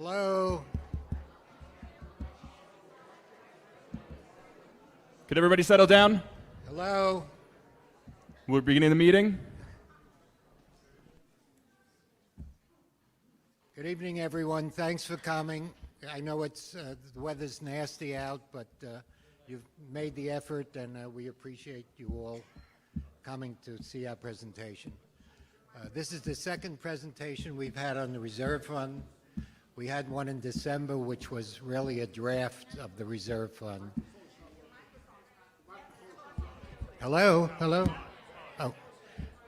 Hello. Could everybody settle down? Hello. We're beginning the meeting. Good evening, everyone. Thanks for coming. I know the weather's nasty out, but you've made the effort, and we appreciate you all coming to see our presentation. This is the second presentation we've had on the reserve fund. We had one in December, which was really a draft of the reserve fund. Hello? Hello? Oh.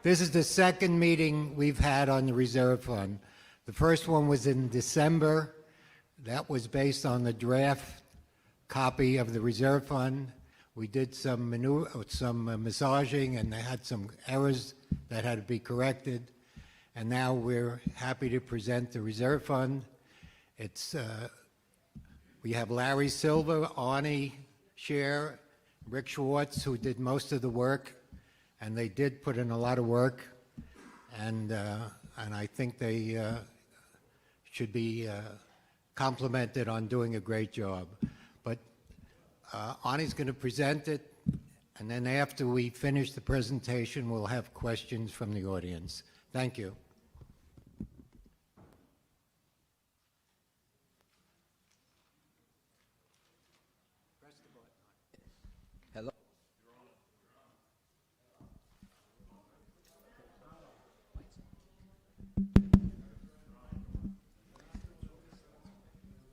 This is the second meeting we've had on the reserve fund. The first one was in December. That was based on the draft copy of the reserve fund. We did some massaging, and they had some errors that had to be corrected. And now we're happy to present the reserve fund. We have Larry Silver, Arnie Scher, Rick Schwartz, who did most of the work, and they did put in a lot of work, and I think they should be complimented on doing a great job. But Arnie's going to present it, and then after we finish the presentation, we'll have questions from the audience. Thank you. Hello.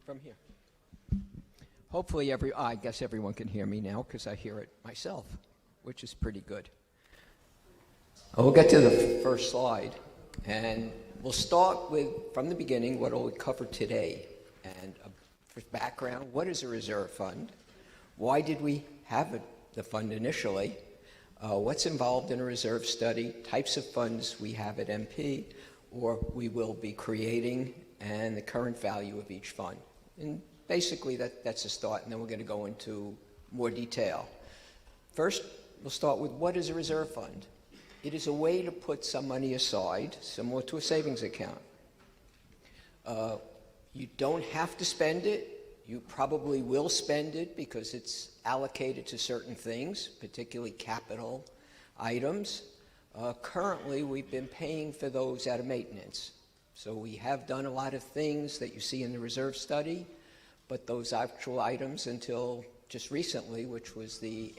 From here. Hopefully I guess everyone can hear me now because I hear it myself, which is pretty good. We'll get to the first slide, and we'll start with, from the beginning, what we'll cover today. And for background, what is a reserve fund? Why did we have the fund initially? What's involved in a reserve study? Types of funds we have at MP, or we will be creating, and the current value of each fund. And basically, that's a start, and then we're going to go into more detail. First, we'll start with what is a reserve fund? It is a way to put some money aside, similar to a savings account. You don't have to spend it. You probably will spend it because it's allocated to certain things, particularly capital items. Currently, we've been paying for those out of maintenance. So we have done a lot of things that you see in the reserve study, but those actual items until just recently, which was the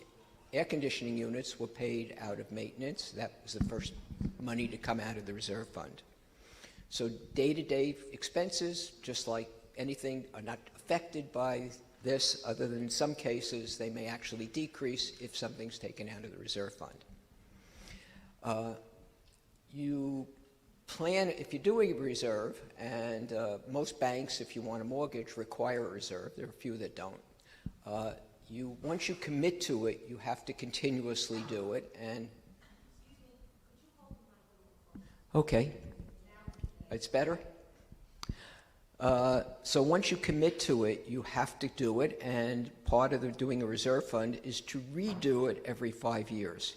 air conditioning units, were paid out of maintenance. That was the first money to come out of the reserve fund. So day-to-day expenses, just like anything, are not affected by this, other than in some cases they may actually decrease if something's taken out of the reserve fund. You plan, if you do a reserve, and most banks, if you want a mortgage, require a reserve. There are a few that don't. Once you commit to it, you have to continuously do it. And okay, it's better. So once you commit to it, you have to do it, and part of doing a reserve fund is to redo it every 5 years.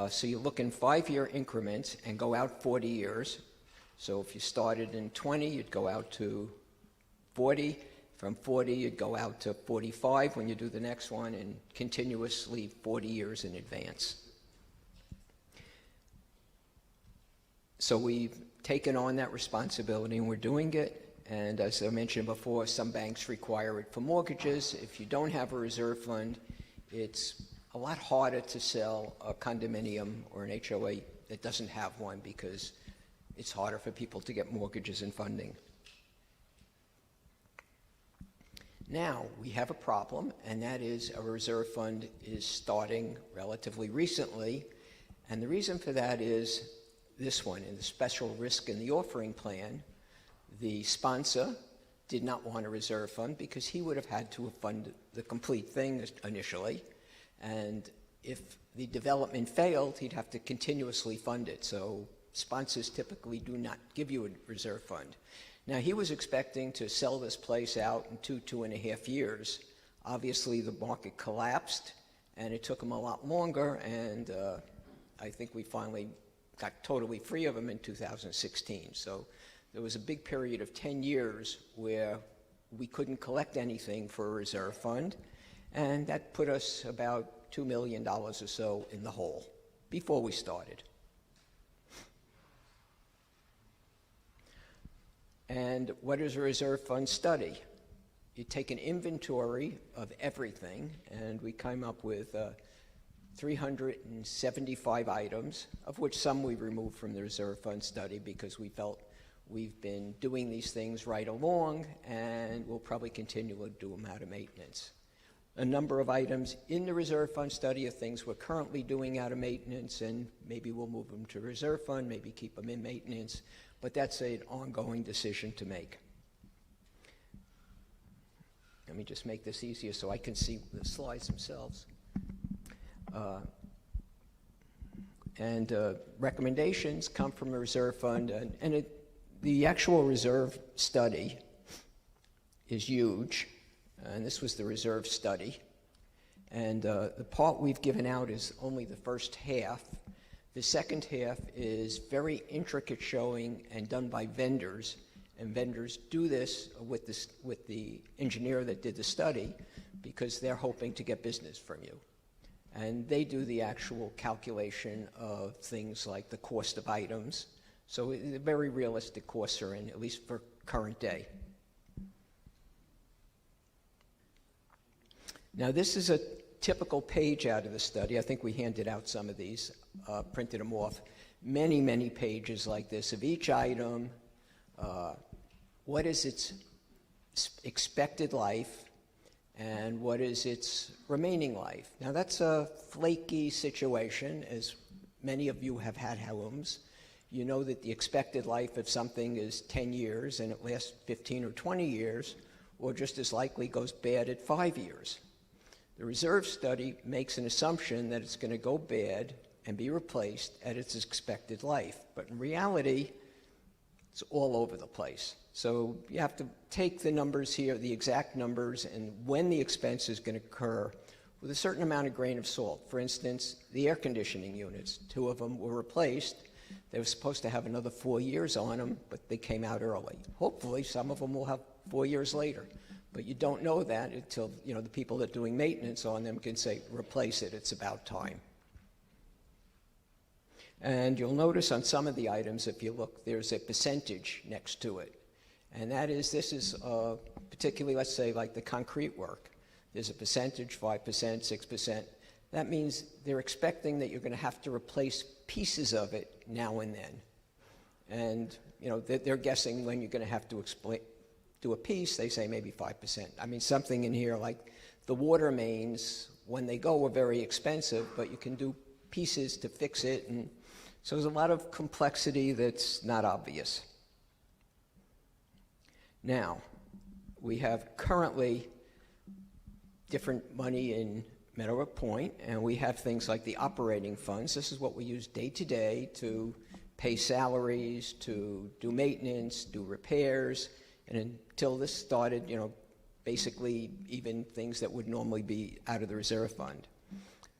So you look in 5-year increments and go out 40 years. So if you started in 20, you'd go out to 40. From 40, you'd go out to 45 when you do the next one, and continuously 40 years in advance. So we've taken on that responsibility, and we're doing it. And as I mentioned before, some banks require it for mortgages. If you don't have a reserve fund, it's a lot harder to sell a condominium or an HOA that doesn't have one because it's harder for people to get mortgages and funding. Now, we have a problem, and that is a reserve fund is starting relatively recently. And the reason for that is this one, in the special risk in the offering plan. The sponsor did not want a reserve fund because he would have had to have funded the complete thing initially. And if the development failed, he'd have to continuously fund it. So sponsors typically do not give you a reserve fund. Now, he was expecting to sell this place out in 2.5 years. Obviously, the market collapsed, and it took him a lot longer, and I think we finally got totally free of him in 2016. So there was a big period of 10 years where we couldn't collect anything for a reserve fund, and that put us about $2 million or so in the hole before we started. And what is a reserve fund study? You take an inventory of everything, and we came up with 375 items, of which some we removed from the reserve fund study because we felt we've been doing these things right along, and we'll probably continue to do them out of maintenance. A number of items in the reserve fund study are things we're currently doing out of maintenance, and maybe we'll move them to reserve fund, maybe keep them in maintenance, but that's an ongoing decision to make. Let me just make this easier so I can see the slides themselves. Recommendations come from a reserve fund, and the actual reserve study is huge, and this was the reserve study. And the part we've given out is only the first half. The second half is very intricate showing and done by vendors, and vendors do this with the engineer that did the study because they're hoping to get business from you. And they do the actual calculation of things like the cost of items. So very realistic costs are in, at least for current day. Now this is a typical page out of the study. I think we handed out some of these, printed them off. Many, many pages like this of each item. What is its expected life and what is its remaining life? Now that's a flaky situation, as many of you have had homes. You know that the expected life of something is 10 years and it lasts 15 or 20 years, or just as likely goes bad at 5 years. The reserve study makes an assumption that it's going to go bad and be replaced at its expected life. But in reality, it's all over the place. So you have to take the numbers here, the exact numbers, and when the expense is going to occur with a certain amount of grain of salt. For instance, the air conditioning units, 2 of them were replaced. They were supposed to have another 4 years on them, but they came out early. Hopefully, some of them will have 4 years later. But you don't know that until, the people that are doing maintenance on them can say, replace it, it's about time. And you'll notice on some of the items, if you look, there's a percentage next to it. And that is, this is particularly, let's say, like the concrete work. There's a percentage, 5%, 6%. That means they're expecting that you're going to have to replace pieces of it now and then. And, they're guessing when you're going to have to do a piece, they say maybe 5%. I mean, something in here like the water mains, when they go, are very expensive, but you can do pieces to fix it. And so there's a lot of complexity that's not obvious. Now, we have currently different money in Meadowbrook Pointe, and we have things like the operating funds. This is what we use day to day to pay salaries, to do maintenance, do repairs. And until this started, basically even things that would normally be out of the reserve fund.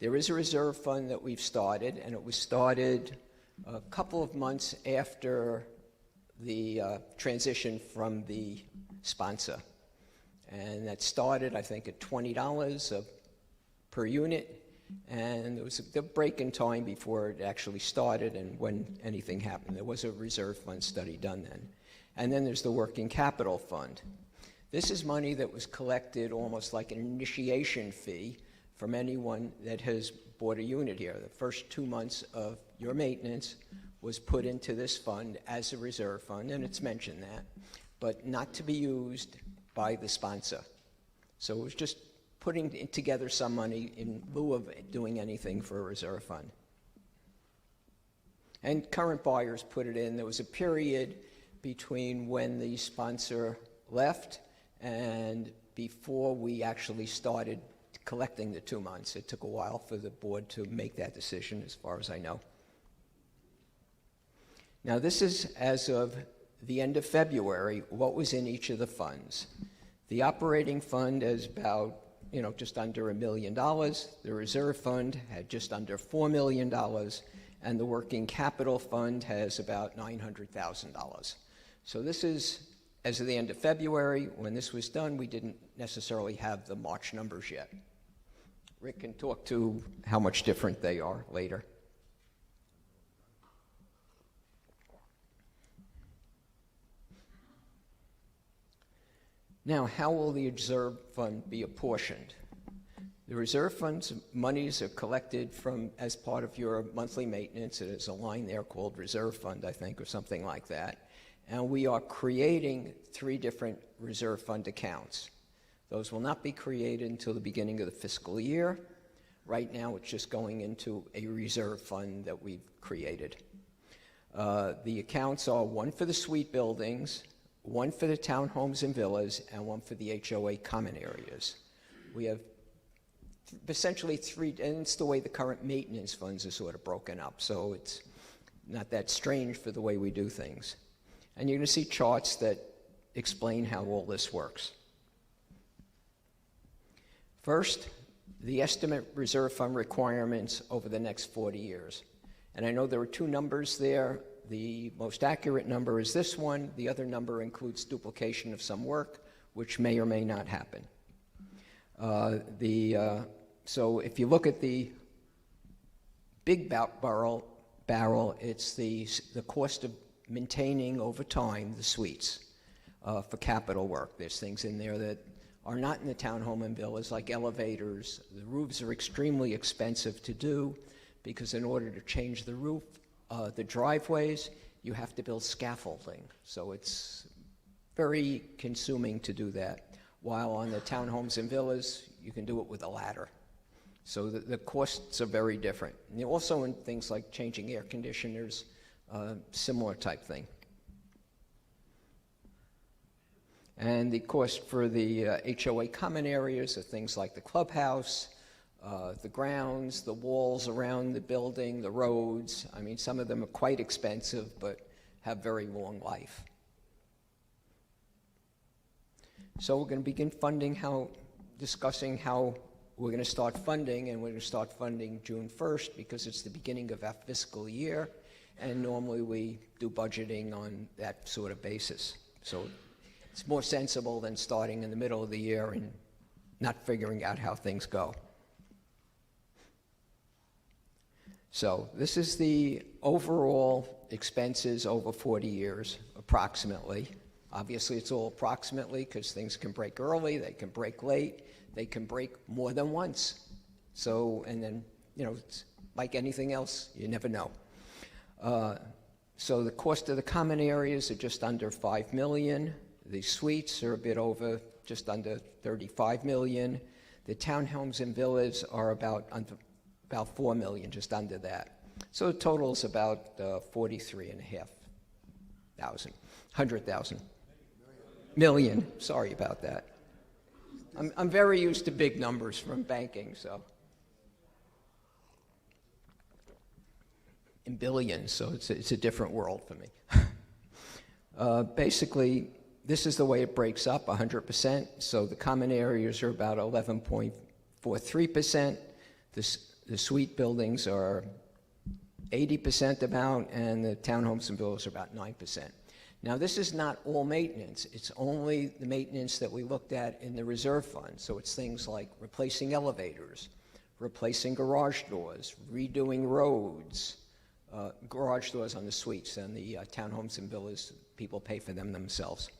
There is a reserve fund that we've started, and it was started a couple of months after the transition from the sponsor. And that started, I think, at $20 per unit, and there was a break in time before it actually started and when anything happened. There was a reserve fund study done then. And then there's the working capital fund. This is money that was collected almost like an initiation fee from anyone that has bought a unit here. The first 2 months of your maintenance was put into this fund as a reserve fund, and it's mentioned that, but not to be used by the sponsor. So it was just putting together some money in lieu of doing anything for a reserve fund. And current buyers put it in. There was a period between when the sponsor left and before we actually started collecting the 2 months. It took a while for the board to make that decision, as far as I know. Now, this is as of the end of February, what was in each of the funds. The operating fund is about, just under $1 million. The reserve fund had just under $4 million, and the working capital fund has about $900,000. So this is as of the end of February. When this was done, we didn't necessarily have the March numbers yet. Rick can talk to how much different they are later. Now, how will the reserve fund be apportioned? The reserve fund's monies are collected from as part of your monthly maintenance. There's a line there called reserve fund, I think, or something like that. And we are creating 3 different reserve fund accounts. Those will not be created until the beginning of the fiscal year. Right now, it's just going into a reserve fund that we've created. The accounts are one for the suite buildings, one for the townhomes and villas, and one for the HOA common areas. We have essentially 3, and it's the way the current maintenance funds are sort of broken up, so it's not that strange for the way we do things. And you're going to see charts that explain how all this works. First, the estimate reserve fund requirements over the next 40 years. And I know there are 2 numbers there. The most accurate number is this one. The other number includes duplication of some work, which may or may not happen. So if you look at the big barrel, it's the cost of maintaining over time the suites for capital work. There's things in there that are not in the townhome and villas, like elevators. The roofs are extremely expensive to do because in order to change the roof, the driveways, you have to build scaffolding. So it's very consuming to do that. While on the townhomes and villas, you can do it with a ladder. So the costs are very different. And also in things like changing air conditioners, similar type thing. And the cost for the HOA common areas are things like the clubhouse, the grounds, the walls around the building, the roads. I mean, some of them are quite expensive, but have very long life. So we're going to begin discussing how we're going to start funding, and we're going to start funding June 1st because it's the beginning of our fiscal year, and normally we do budgeting on that sort of basis. So it's more sensible than starting in the middle of the year and not figuring out how things go. So this is the overall expenses over 40 years, approximately. Obviously, it's all approximately because things can break early, they can break late, they can break more than once. So, and then, it's like anything else, you never know. So the cost of the common areas are just under $5 million. The suites are a bit over, just under $35 million. The townhomes and villas are about $4 million, just under that. So the total is about 100,000 million. Sorry about that. I'm very used to big numbers from banking, so. In billions, so it's a different world for me. Basically, this is the way it breaks up, 100%. So the common areas are about 11.43%. The suite buildings are 80% about, and the townhomes and villas are about 9%. Now, this is not all maintenance. It's only the maintenance that we looked at in the reserve fund. So it's things like replacing elevators, replacing garage doors, redoing roads, garage doors on the suites, and the townhomes and villas, people pay for them themselves.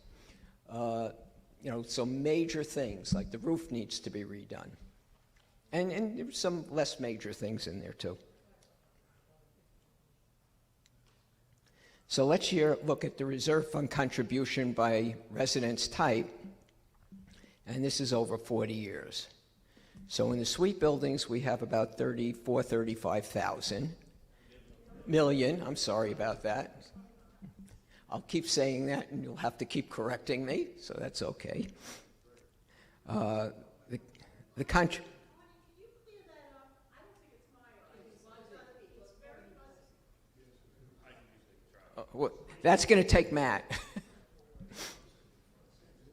So major things like the roof needs to be redone. And there's some less major things in there too. So let's here look at the reserve fund contribution by residence type, and this is over 40 years. So in the suite buildings, we have about 35,000 million. I'm sorry about that. I'll keep saying that, and you'll have to keep correcting me, so that's okay. The country. Well, that's going to take Matt.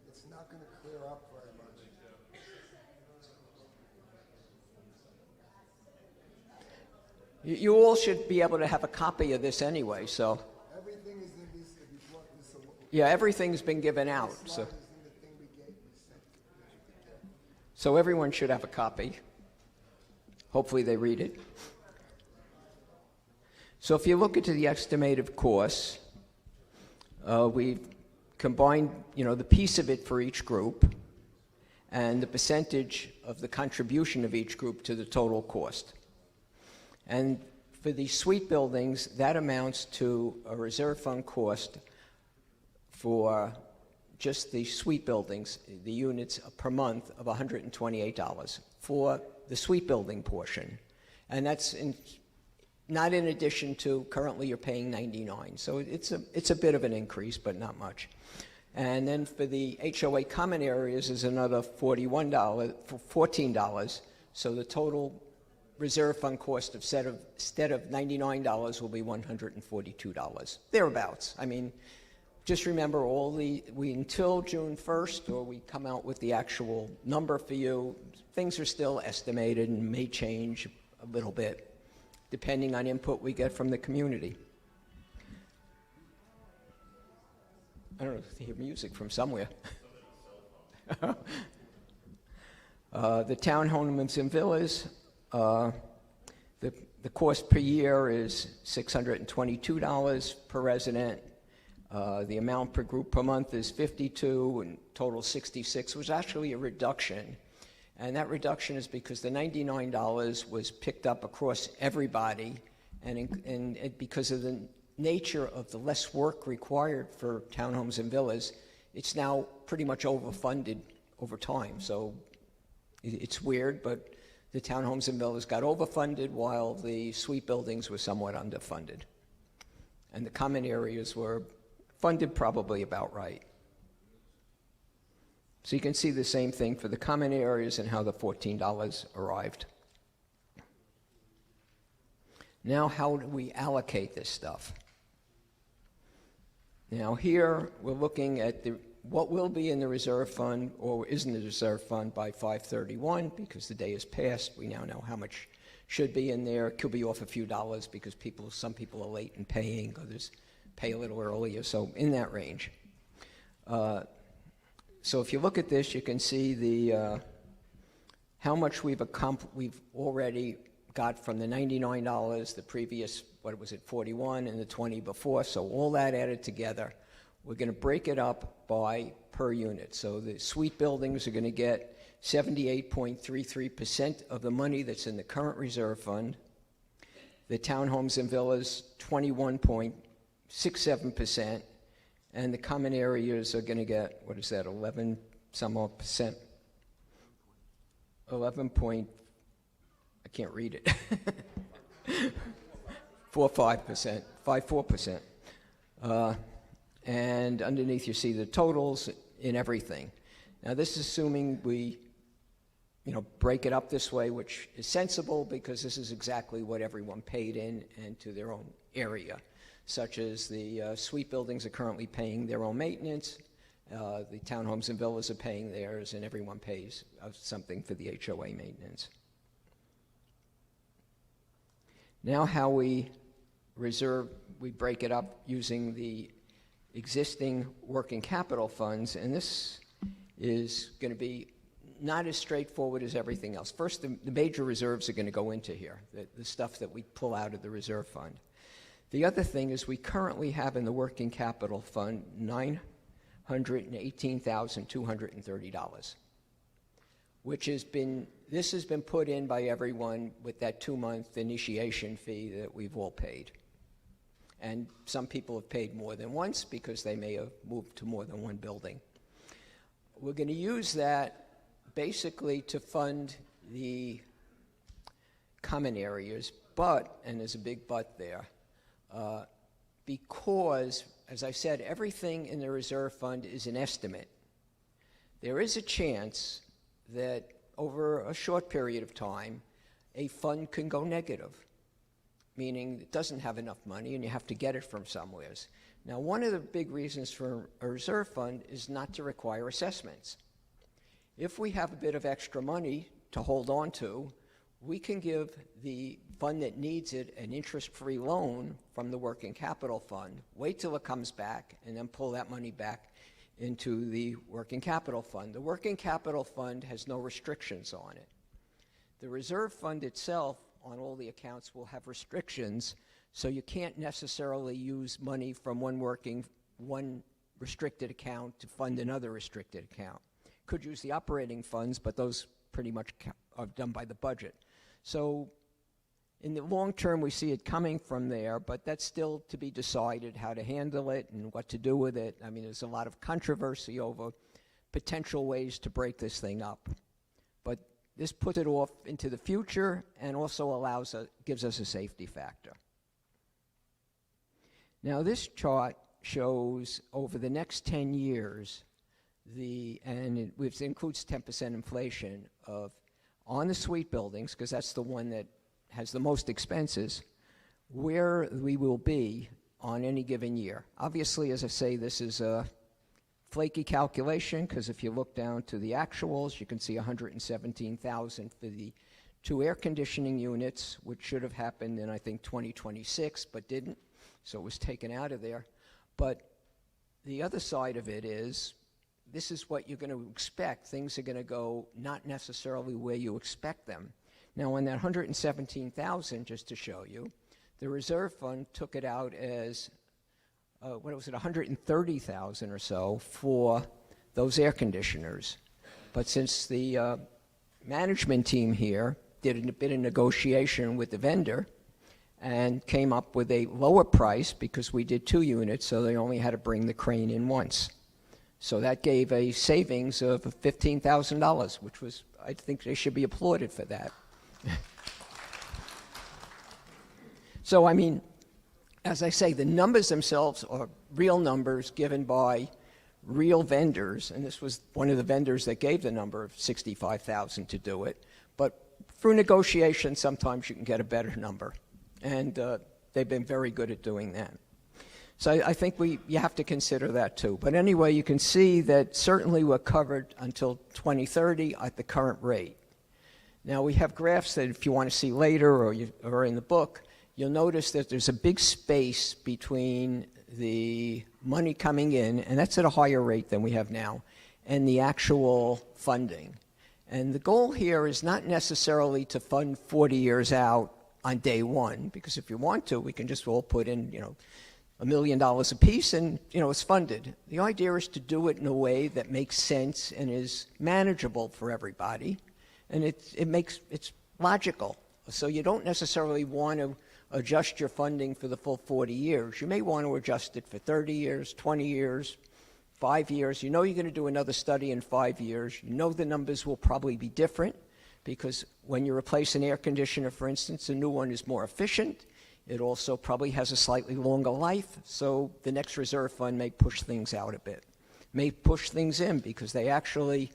It's not going to clear up very much. You all should be able to have a copy of this anyway, so. Everything is in this, if you want this Yeah, everything's been given out, so. Slide is in the thing we gave, we sent. So everyone should have a copy. Hopefully they read it. So if you look into the estimated costs, we've combined, the piece of it for each group and the percentage of the contribution of each group to the total cost. And for the suite buildings, that amounts to a reserve fund cost for just the suite buildings, the units per month of $128 for the suite building portion. And that's not in addition to currently you're paying $99. So it's a bit of an increase, but not much. And then for the HOA common areas is another $14. So the total reserve fund cost instead of $99 will be $142, thereabouts. I mean, just remember until June 1st, or we come out with the actual number for you, things are still estimated and may change a little bit, depending on input we get from the community. I don't know if you hear music from somewhere. The townhomes and villas, the cost per year is $622 per resident. The amount per group per month is $52, and total $66, was actually a reduction. And that reduction is because the $99 was picked up across everybody, and because of the nature of the less work required for townhomes and villas, it's now pretty much overfunded over time. So it's weird, but the townhomes and villas got overfunded while the suite buildings were somewhat underfunded. And the common areas were funded probably about right. So you can see the same thing for the common areas and how the $14 arrived. Now, how do we allocate this stuff? Now here, we're looking at what will be in the reserve fund or is in the reserve fund by 5/31, because the day has passed. We now know how much should be in there. It could be off a few dollars because some people are late in paying, others pay a little earlier, so in that range. So if you look at this, you can see how much we've already got from the $99, the previous, 41, and the 20 before. So all that added together, we're going to break it up by per unit. So the suite buildings are going to get 78.33% of the money that's in the current reserve fund. The townhomes and villas, 21.67%. And the common areas are going to get, 11 some odd percent? 11 point, I can't read it. 4%. And underneath you see the totals in everything. Now this is assuming we, break it up this way, which is sensible because this is exactly what everyone paid in and to their own area, such as the suite buildings are currently paying their own maintenance, the townhomes and villas are paying theirs, and everyone pays something for the HOA maintenance. Now how we break it up using the existing working capital funds, and this is going to be not as straightforward as everything else. First, the major reserves are going to go into here, the stuff that we pull out of the reserve fund. The other thing is we currently have in the working capital fund $918,230, which has been put in by everyone with that 2-month initiation fee that we've all paid. And some people have paid more than once because they may have moved to more than one building. We're going to use that basically to fund the common areas, but, and there's a big but there, because, as I said, everything in the reserve fund is an estimate. There is a chance that over a short period of time, a fund can go negative, meaning it doesn't have enough money and you have to get it from somewhere. Now, one of the big reasons for a reserve fund is not to require assessments. If we have a bit of extra money to hold on to, we can give the fund that needs it an interest-free loan from the working capital fund, wait till it comes back, and then pull that money back into the working capital fund. The working capital fund has no restrictions on it. The reserve fund itself, on all the accounts, will have restrictions, so you can't necessarily use money from one restricted account to fund another restricted account. Could use the operating funds, but those pretty much are done by the budget. So in the long term, we see it coming from there, but that's still to be decided how to handle it and what to do with it. I mean, there's a lot of controversy over potential ways to break this thing up. But this puts it off into the future and also gives us a safety factor. Now, this chart shows over the next 10 years, and it includes 10% inflation on the suite buildings, because that's the one that has the most expenses, where we will be on any given year. Obviously, as I say, this is a flaky calculation, because if you look down to the actuals, you can see $117,000 for the 2 air conditioning units, which should have happened in, I think, 2026, but didn't, so it was taken out of there. But the other side of it is, this is what you're going to expect. Things are going to go not necessarily where you expect them. Now, on that 117,000, just to show you, the reserve fund took it out as, 130,000 or so for those air conditioners. But since the management team here did a bit of negotiation with the vendor and came up with a lower price, because we did 2 units, so they only had to bring the crane in once. So that gave a savings of $15,000, which was, I think they should be applauded for that. So, I mean, as I say, the numbers themselves are real numbers given by real vendors, and this was one of the vendors that gave the number of $65,000 to do it. But through negotiation, sometimes you can get a better number, and they've been very good at doing that. So I think you have to consider that too. But anyway, you can see that certainly we're covered until 2030 at the current rate. Now, we have graphs that if you want to see later or in the book, you'll notice that there's a big space between the money coming in, and that's at a higher rate than we have now, and the actual funding. And the goal here is not necessarily to fund 40 years out on day one, because if you want to, we can just all put in, $1 million a piece, and it's funded. The idea is to do it in a way that makes sense and is manageable for everybody, and it's logical. So you don't necessarily want to adjust your funding for the full 40 years. You may want to adjust it for 30 years, 20 years, 5 years. You know you're going to do another study in 5 years. You know the numbers will probably be different, because when you replace an air conditioner, for instance, a new one is more efficient. It also probably has a slightly longer life, so the next reserve fund may push things out a bit, may push things in, because they actually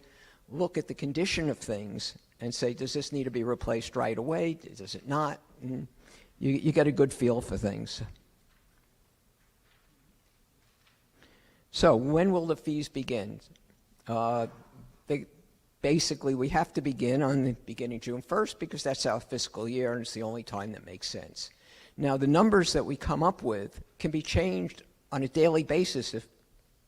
look at the condition of things and say, does this need to be replaced right away? Does it not? And you get a good feel for things. So when will the fees begin? Basically, we have to begin on the beginning June 1st, because that's our fiscal year, and it's the only time that makes sense. Now, the numbers that we come up with can be changed on a daily basis if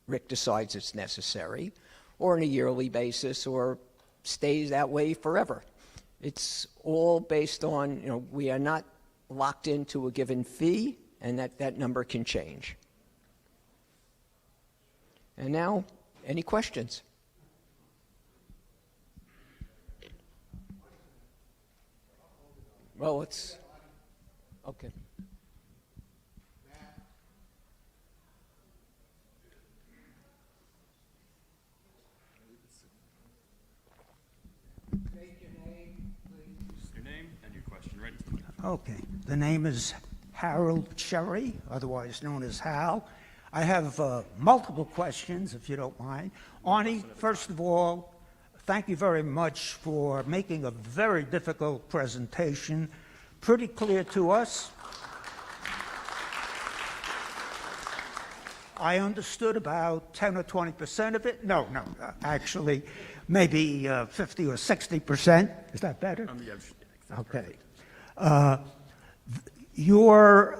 Rick decides it's necessary, or on a yearly basis, or stays that way forever. It's all based on, we are not locked into a given fee, and that number can change. And now, any questions? Well, it's okay. Your name and your question, right? Okay. The name is Harold Cherry, otherwise known as Hal. I have multiple questions, if you don't mind. Arnie, first of all, thank you very much for making a very difficult presentation pretty clear to us. I understood about 10 or 20% of it. No, actually, maybe 50 or 60%. Is that better? Yeah, Okay. Your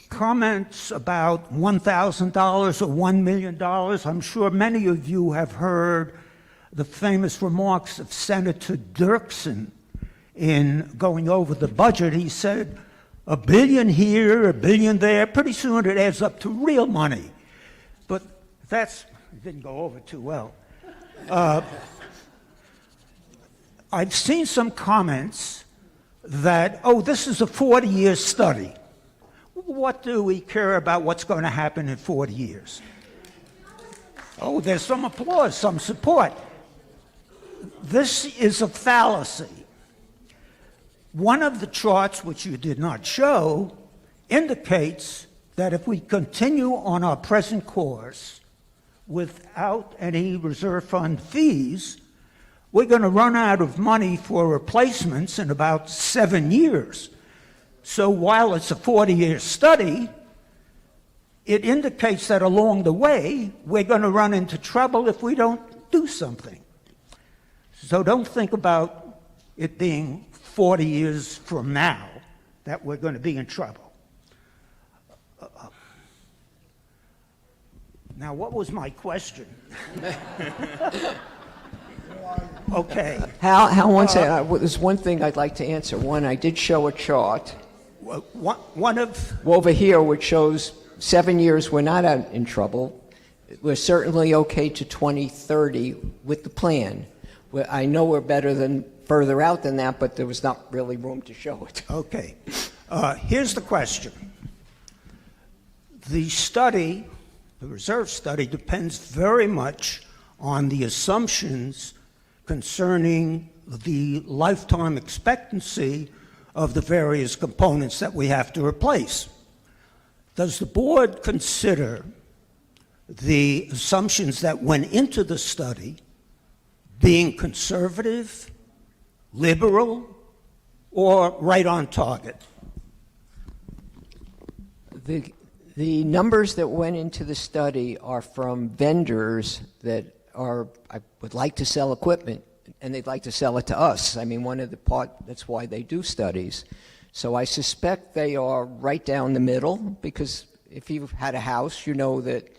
comments about $1,000 or $1 million, I'm sure many of you have heard the famous remarks of Senator Dirksen in going over the budget. He said, $1 billion here, $1 billion there, pretty soon it adds up to real money. But it didn't go over too well. I've seen some comments that, oh, this is a 40-year study. What do we care about what's going to happen in 40 years? Oh, there's some applause, some support. This is a fallacy. One of the charts, which you did not show, indicates that if we continue on our present course without any reserve fund fees, we're going to run out of money for replacements in about 7 years. So while it's a 40-year study, it indicates that along the way, we're going to run into trouble if we don't do something. So don't think about it being 40 years from now that we're going to be in trouble. Now, what was my question? Okay. Hal, one second. There's one thing I'd like to answer. One, I did show a chart One of... over here which shows 7 years we're not out in trouble. We're certainly okay to 2030 with the plan. I know we're better than further out than that, but there was not really room to show it. Okay. Here's the question. The study, the reserve study, depends very much on the assumptions concerning the lifetime expectancy of the various components that we have to replace. Does the board consider the assumptions that went into the study being conservative, liberal, or right on target? The numbers that went into the study are from vendors that I would like to sell equipment, and they'd like to sell it to us. I mean, that's why they do studies. So I suspect they are right down the middle, because if you've had a house, you know that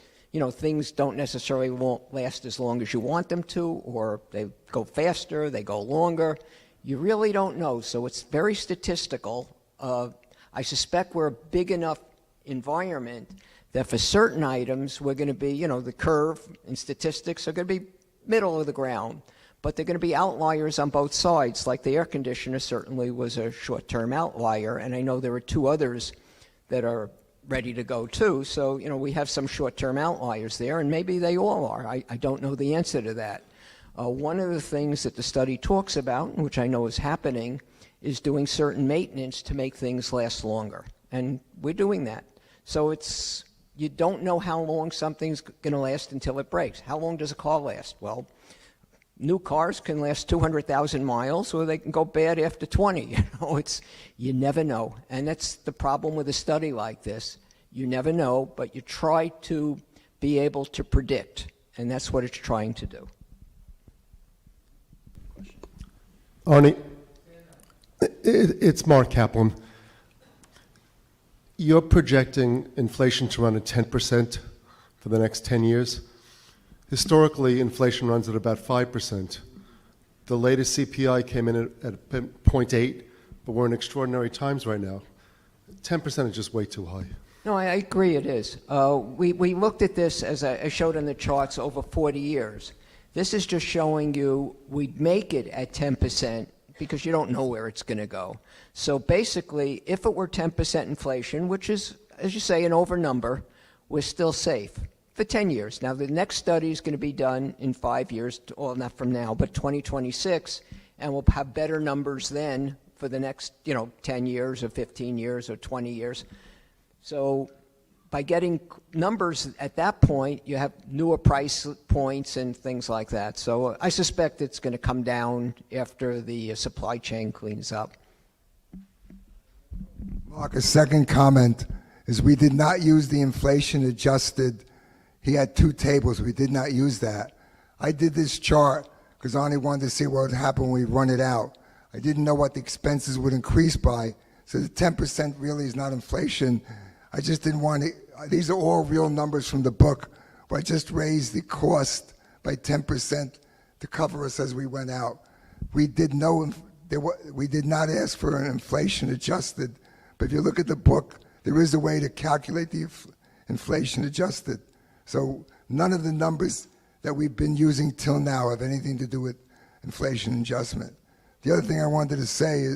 things don't necessarily won't last as long as you want them to, or they go faster, they go longer. You really don't know, so it's very statistical. I suspect we're a big enough environment that for certain items we're going to be, the curve in statistics are going to be middle of the ground, but they're going to be outliers on both sides. Like the air conditioner certainly was a short-term outlier, and I know there are 2 others that are ready to go too. So, we have some short-term outliers there, and maybe they all are. I don't know the answer to that. One of the things that the study talks about, which I know is happening, is doing certain maintenance to make things last longer. And we're doing that. So you don't know how long something's going to last until it breaks. How long does a car last? Well, new cars can last 200,000 miles, or they can go bad after 20. You never know. And that's the problem with a study like this. You never know, but you try to be able to predict, and that's what it's trying to do. Arnie, it's Mark Kaplan. You're projecting inflation to run at 10% for the next 10 years. Historically, inflation runs at about 5%. The latest CPI came in at 0.8, but we're in extraordinary times right now. 10% is just way too high. No, I agree it is. We looked at this, as I showed on the charts, over 40 years. This is just showing you we'd make it at 10% because you don't know where it's going to go. So basically, if it were 10% inflation, which is, as you say, an over number, we're still safe for 10 years. Now, the next study is going to be done in 5 years, well, not from now, but 2026, and we'll have better numbers then for the next, 10 years or 15 years or 20 years. So by getting numbers at that point, you have newer price points and things like that. So I suspect it's going to come down after the supply chain cleans up. Mark, a second comment is we did not use the inflation adjusted. He had 2 tables. We did not use that. I did this chart because I only wanted to see what would happen when we run it out. I didn't know what the expenses would increase by, So the 10% really is not inflation. I just didn't want to, these are all real numbers from the book, where I just raised the cost by 10% to cover us as we went out. We did we did not ask for an inflation adjusted, but if you look at the book, there is a way to calculate the inflation adjusted. So none of the numbers that we've been using till now have anything to do with inflation adjustment. The other thing I wanted to say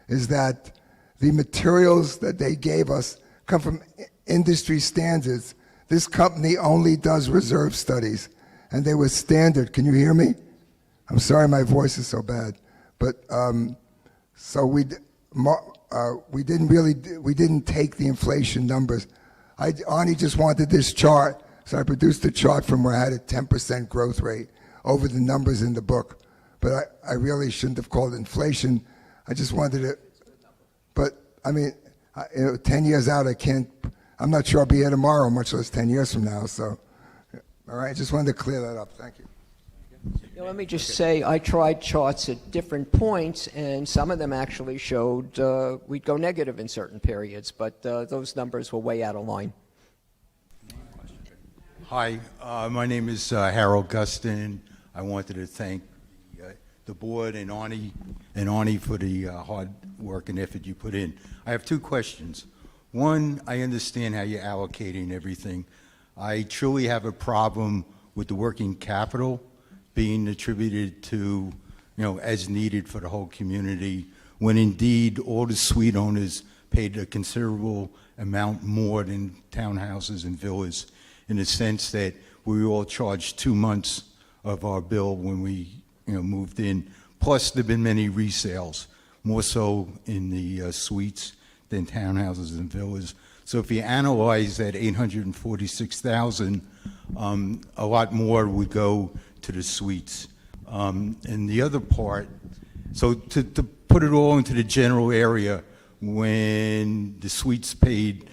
is that the materials that they gave us come from industry standards. This company only does reserve studies, and they were standard. Can you hear me? I'm sorry my voice is so bad. But so we didn't take the inflation numbers. Arnie just wanted this chart, so I produced a chart from where I had a 10% growth rate over the numbers in the book. But I really shouldn't have called it inflation. I just wanted it. But I mean, 10 years out, I'm not sure I'll be here tomorrow, much less 10 years from now. So, all right, just wanted to clear that up. Thank you. Let me just say, I tried charts at different points, and some of them actually showed we'd go negative in certain periods, but those numbers were way out of line. Hi, my name is Harold Gustin. I wanted to thank the board and Arnie for the hard work and effort you put in. I have two questions. One, I understand how you're allocating everything. I truly have a problem with the working capital being attributed to, as needed for the whole community, when indeed all the suite owners paid a considerable amount more than townhouses and villas, in the sense that we were all charged 2 months of our bill when we moved in. Plus, there have been many resales, more so in the suites than townhouses and villas. So if you analyze that 846,000, a lot more would go to the suites. And the other part, so to put it all into the general area, when the suites paid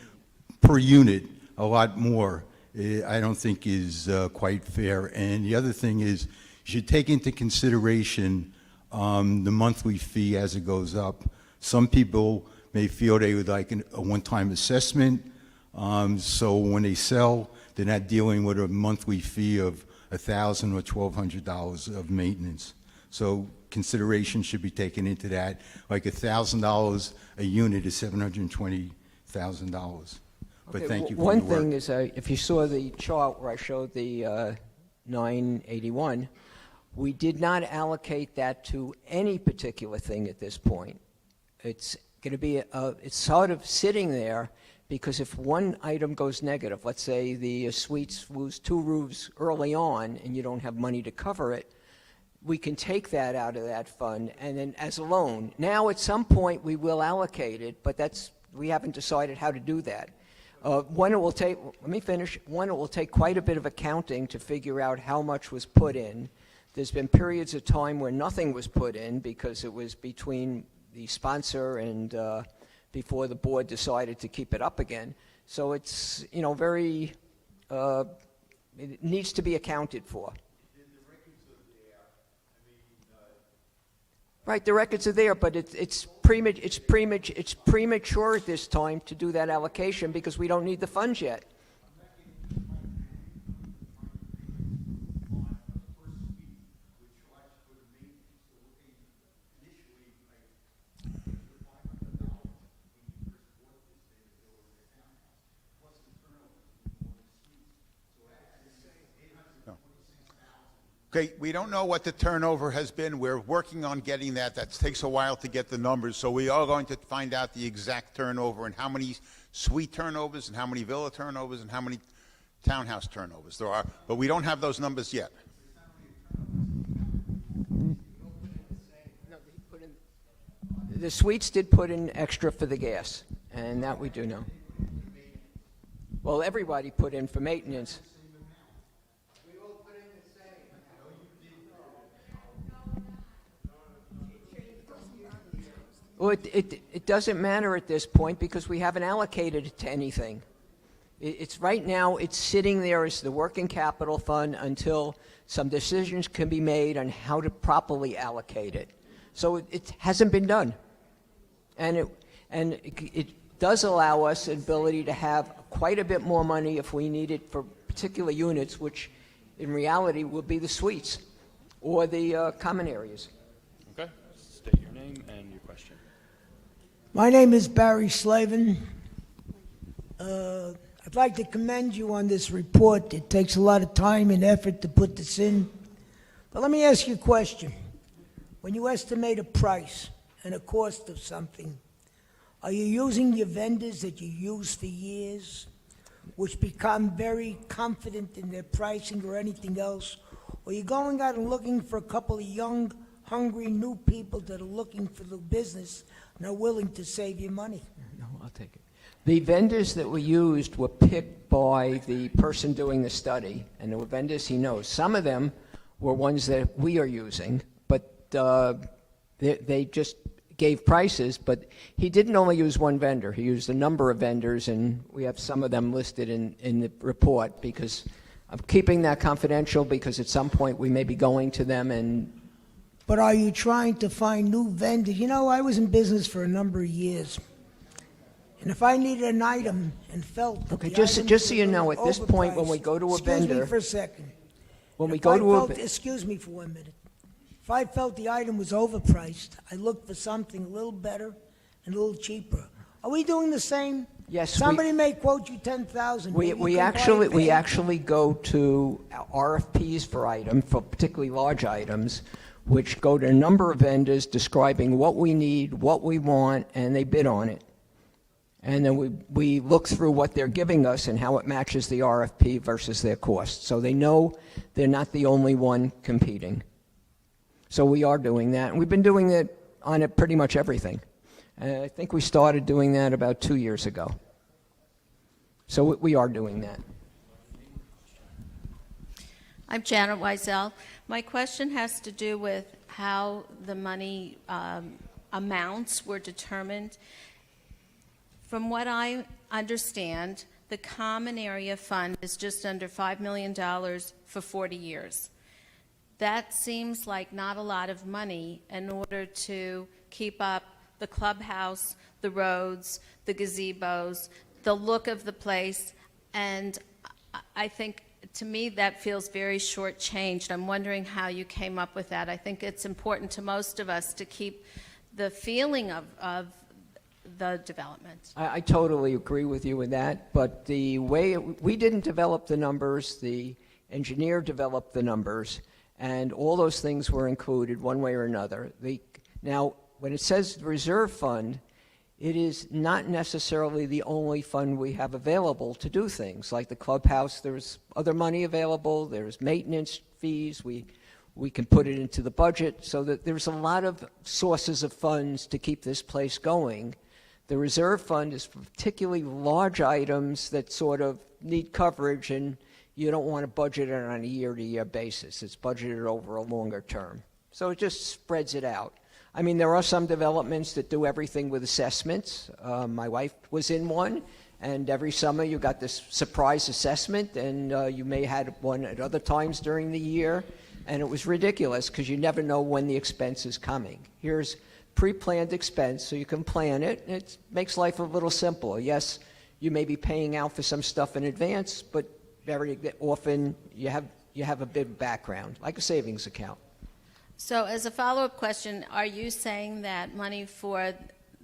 per unit a lot more, I don't think is quite fair. And the other thing is, you should take into consideration the monthly fee as it goes up. Some people may feel they would like a one-time assessment, so when they sell, they're not dealing with a monthly fee of $1,000 or $1,200 of maintenance. So consideration should be taken into that. Like $1,000 a unit is $720,000. But thank you for One your work. thing is, if you saw the chart where I showed the 981, we did not allocate that to any particular thing at this point. It's going to be, it's sort of sitting there, because if one item goes negative, let's say the suites lose 2 roofs early on and you don't have money to cover it, we can take that out of that fund and then as a loan. Now at some point we will allocate it, but we haven't decided how to do that. One, it will take, let me finish. One, it will take quite a bit of accounting to figure out how much was put in. There's been periods of time where nothing was put in because it was between the sponsor and before the board decided to keep it up again. So it's, very, it needs to be accounted for. Right, the records are there, but it's premature at this time to do that allocation because we don't need the funds yet. Okay, we don't know what the turnover has been. We're working on getting that. That takes a while to get the numbers. So we are going to find out the exact turnover and how many suite turnovers and how many villa turnovers and how many townhouse turnovers there are. But we don't have those numbers yet. The suites did put in extra for the gas, and that we do know. Well, everybody put in for maintenance. Well, it doesn't matter at this point because we haven't allocated it to anything. It's right now, it's sitting there as the working capital fund until some decisions can be made on how to properly allocate it. So it hasn't been done. And And it does allow us the ability to have quite a bit more money if we need it for particular units, which in reality will be the suites or the common areas. Okay. State your name and your question. My name is Barry Slavin. I'd like to commend you on this report. It takes a lot of time and effort to put this in. But let me ask you a question. When you estimate a price and a cost of something, are you using your vendors that you use for years, which become very confident in their pricing or anything else? Or are you going out and looking for a couple of young, hungry, new people that are looking for the business and are willing to save you money? No, I'll take it. The vendors that we used were picked by the person doing the study, and there were vendors he knows. Some of them were ones that we are using, but they just gave prices, but he didn't only use one vendor. He used a number of vendors, and we have some of them listed in the report because I'm keeping that confidential because at some point we may be going to them and... But are you trying to find new vendors? You know, I was in business for a number of years. And if I needed an item and felt that Okay, the just item so you was know, at this point, when we go to a Excuse vendor... me for a second. When we If go I to a... felt- Excuse me for 1 minute. If I felt the item was overpriced, I looked for something a little better and a little cheaper. Are we doing the same? Yes, Somebody may quote you 10,000. We actually go to RFPs for items, for particularly large items, which go to a number of vendors describing what we need, what we want, and they bid on it. And then we look through what they're giving us and how it matches the RFP versus their cost. So they know they're not the only one competing. So we are doing that, and we've been doing it on it pretty much everything. I think we started doing that about 2 years ago. So we are doing that. I'm Janet Wiesel. My question has to do with how the money amounts were determined. From what I understand, the Common Area Fund is just under $5 million for 40 years. That seems like not a lot of money in order to keep up the clubhouse, the roads, the gazebos, the look of the place, and I think, to me, that feels very shortchanged. I'm wondering how you came up with that. I think it's important to most of us to keep the feeling of the development. I totally agree with you in that, but the way we didn't develop the numbers, the engineer developed the numbers, and all those things were included one way or another. Now, when it says reserve fund, it is not necessarily the only fund we have available to do things. Like the clubhouse, there's other money available, there's maintenance fees, we can put it into the budget, so that there's a lot of sources of funds to keep this place going. The reserve fund is for particularly large items that sort of need coverage, and you don't want to budget it on a year-to-year basis. It's budgeted over a longer term. So it just spreads it out. I mean, there are some developments that do everything with assessments. My wife was in one, and every summer you got this surprise assessment, and you may have had one at other times during the year, and it was ridiculous because you never know when the expense is coming. Here's pre-planned expense, so you can plan it, and it makes life a little simpler. Yes, you may be paying out for some stuff in advance, but very often you have a big background, like a savings account. So as a follow-up question, are you saying that money for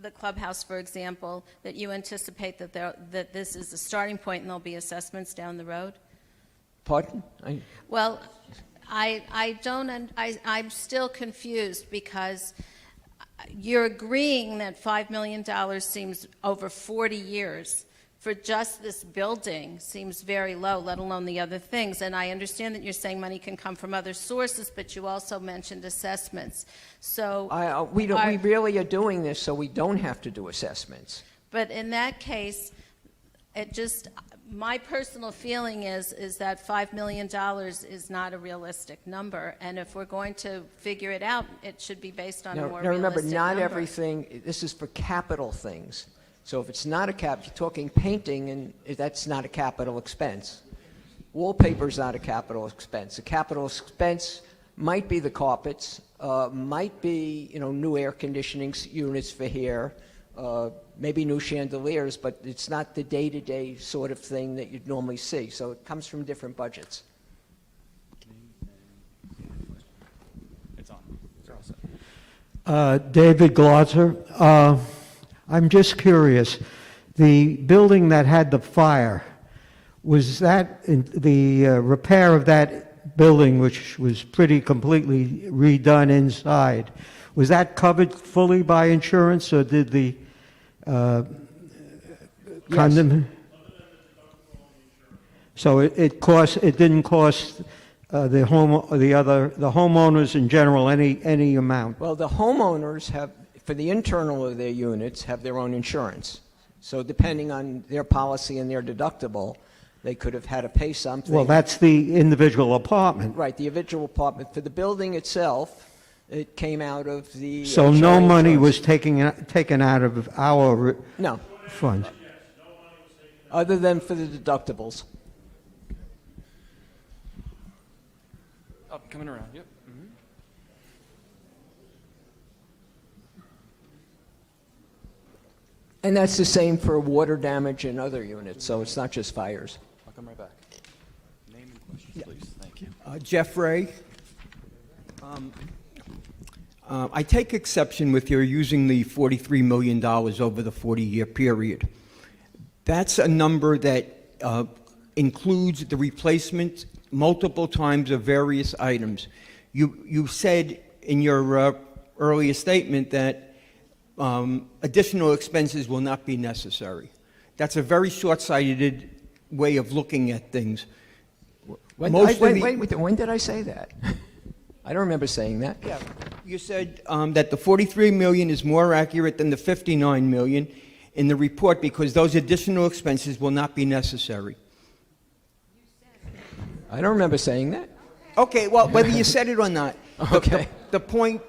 the clubhouse, for example, that you anticipate that this is the starting point and there'll be assessments down the road? Pardon? Well, I'm still confused because you're agreeing that $5 million seems over 40 years for just this building seems very low, let alone the other things. And I understand that you're saying money can come from other sources, but you also mentioned assessments. So we really are doing this so we don't have to do assessments. But in that case, my personal feeling is that $5 million is not a realistic number, and if we're going to figure it out, it should be based on a more realistic remember, not number. everything, this is for capital things. So if it's not you're talking painting, and that's not a capital expense. Wallpaper's not a capital expense. A capital expense might be the carpets, might be new air conditioning units for here, maybe new chandeliers, but it's not the day-to-day sort of thing that you'd normally see. So it comes from different budgets. It's on. You're all set. David Glotzer. I'm just curious. The building that had the fire, was that the repair of that building, which was pretty completely redone inside, was that covered fully by insurance, or did the condom? So it didn't cost the homeowners in general any amount? Well, the homeowners have, for the internal of their units, have their own insurance. So depending on their policy and their deductible, they could have had to pay something. Well, that's the individual apartment. Right, the individual apartment. For the building itself, it came out of the... So no Shire money insurance. was taken out of our No, funds? other than for the deductibles. Oh, coming around, yep. And that's the same for water damage in other units, so it's not just fires. I'll come right back. Name and question, please. Thank you. Jeff Ray. I take exception with your using the $43 million over the 40-year period. That's a number that includes the replacement multiple times of various items. You said in your earlier statement that additional expenses will not be necessary. That's a very short-sighted way of looking at things. When did I say that? I don't remember saying that. Yeah, you said that the 43 million is more accurate than the 59 million in the report because those additional expenses will not be necessary. I don't remember saying that. Okay, well, whether you said it or not, Okay. the point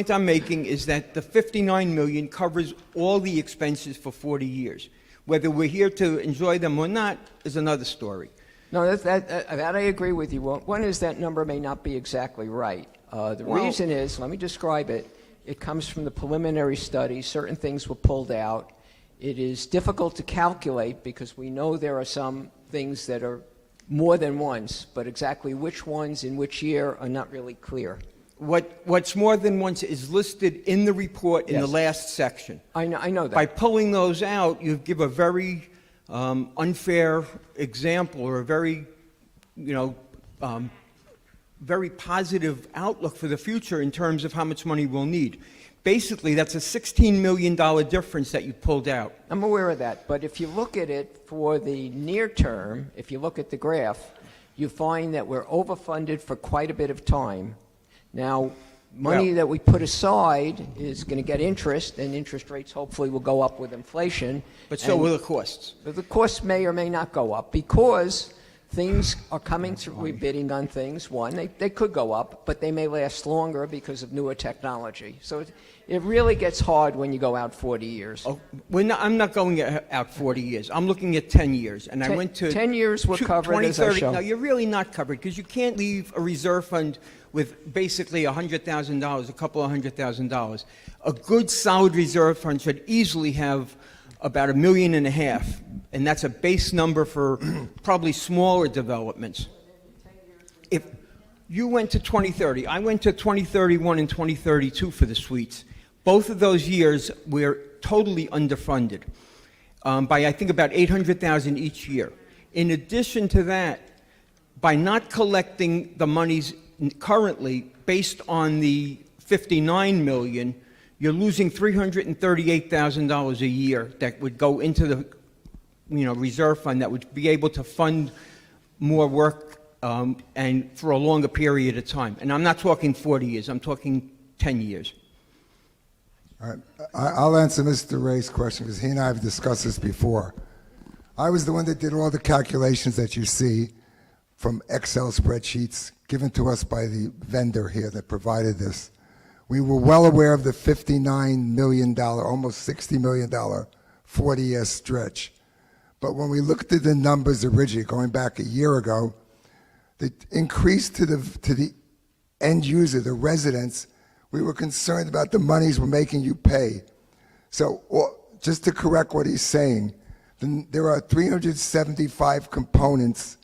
I'm making is that the 59 million covers all the expenses for 40 years. Whether we're here to enjoy them or not is another story. No, that I agree with you. One is that number may not be exactly right. The reason is, let me describe it. It comes from the preliminary study. Certain things were pulled out. It is difficult to calculate because we know there are some things that are more than once, but exactly which ones in which year are not really clear. What's more than once is listed in the report in the last section. I know that. By pulling those out, you give a very unfair example or a very, very positive outlook for the future in terms of how much money we'll need. Basically, that's a $16 million difference that you pulled out. I'm aware of that, but if you look at it for the near term, if you look at the graph, you find that we're overfunded for quite a bit of time. Now, money that we put aside is going to get interest, and interest rates hopefully will go up with inflation. But so will the costs. But the costs may or may not go up because things are coming through. We're bidding on things. One, they could go up, but they may last longer because of newer technology. So it really gets hard when you go out 40 years. Oh, I'm not going out 40 years. I'm looking at 10 years. And I went to 10 years were covered 20, as I 30. show. No, you're really not covered because you can't leave a reserve fund with basically $100,000, a couple of $100,000. A good solid reserve fund should easily have about $1.5 million, and that's a base number for probably smaller developments. If you went to 2030, I went to 2031 and 2032 for the suites. Both of those years we're totally underfunded by I think about $800,000 each year. In addition to that, by not collecting the monies currently based on the 59 million, you're losing $338,000 a year that would go into the reserve fund that would be able to fund more work and for a longer period of time. And I'm not talking 40 years, I'm talking 10 years. All right. I'll answer Mr. Ray's question because he and I have discussed this before. I was the one that did all the calculations that you see from Excel spreadsheets given to us by the vendor here that provided this. We were well aware of the $59 million, almost $60 million 40-year stretch. But when we looked at the numbers originally, going back a year ago, the increase to the end user, the residents, we were concerned about the monies we're making you pay. So just to correct what he's saying, there are 375 components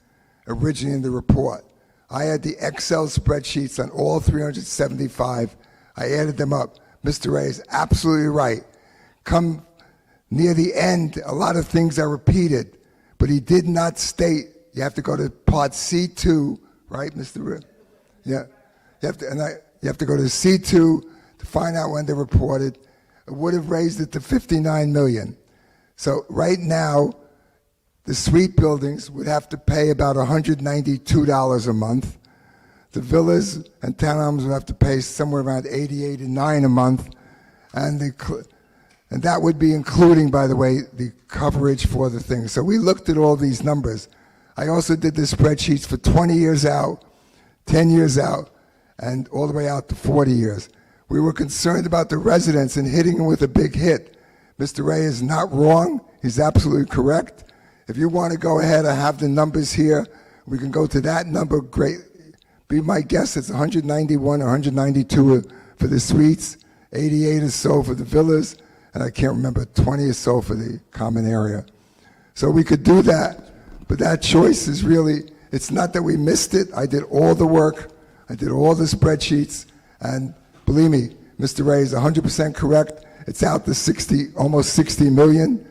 originally in the report. I had the Excel spreadsheets on all 375. I added them up. Mr. Ray is absolutely right. Come near the end, a lot of things are repeated, but he did not state, you have to go to part C2, right, Mr. Ray? Yeah. You have to go to C2 to find out when they're reported. It would have raised it to 59 million. So right now, the suite buildings would have to pay about $192 a month. The villas and townhomes would have to pay somewhere around $88 and $89 a month. And that would be including, by the way, the coverage for the thing. So we looked at all these numbers. I also did the spreadsheets for 20 years out, 10 years out, and all the way out to 40 years. We were concerned about the residents and hitting them with a big hit. Mr. Ray is not wrong. He's absolutely correct. If you want to go ahead, I have the numbers here. We can go to that number. Great. Be my guess, it's 191 or 192 for the suites, 88 or so for the villas, and I can't remember, 20 or so for the common area. So we could do that, but that choice is really, it's not that we missed it. I did all the work. I did all the spreadsheets, and believe me, Mr. Ray is 100% correct. It's out to almost 60 million.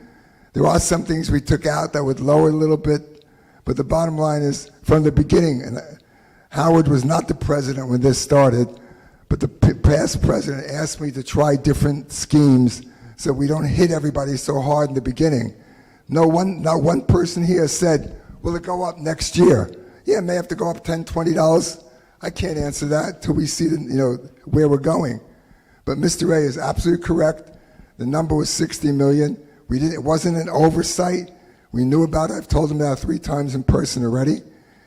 There are some things we took out that would lower a little bit, but the bottom line is, from the beginning, and Howard was not the president when this started, but the past president asked me to try different schemes so we don't hit everybody so hard in the beginning. Not one person here said, will it go up next year? Yeah, it may have to go up $10, $20. I can't answer that till we see where we're going. But Mr. Ray is absolutely correct. The number was 60 million. It wasn't an oversight. We knew about it. I've told him that 3 times in person already.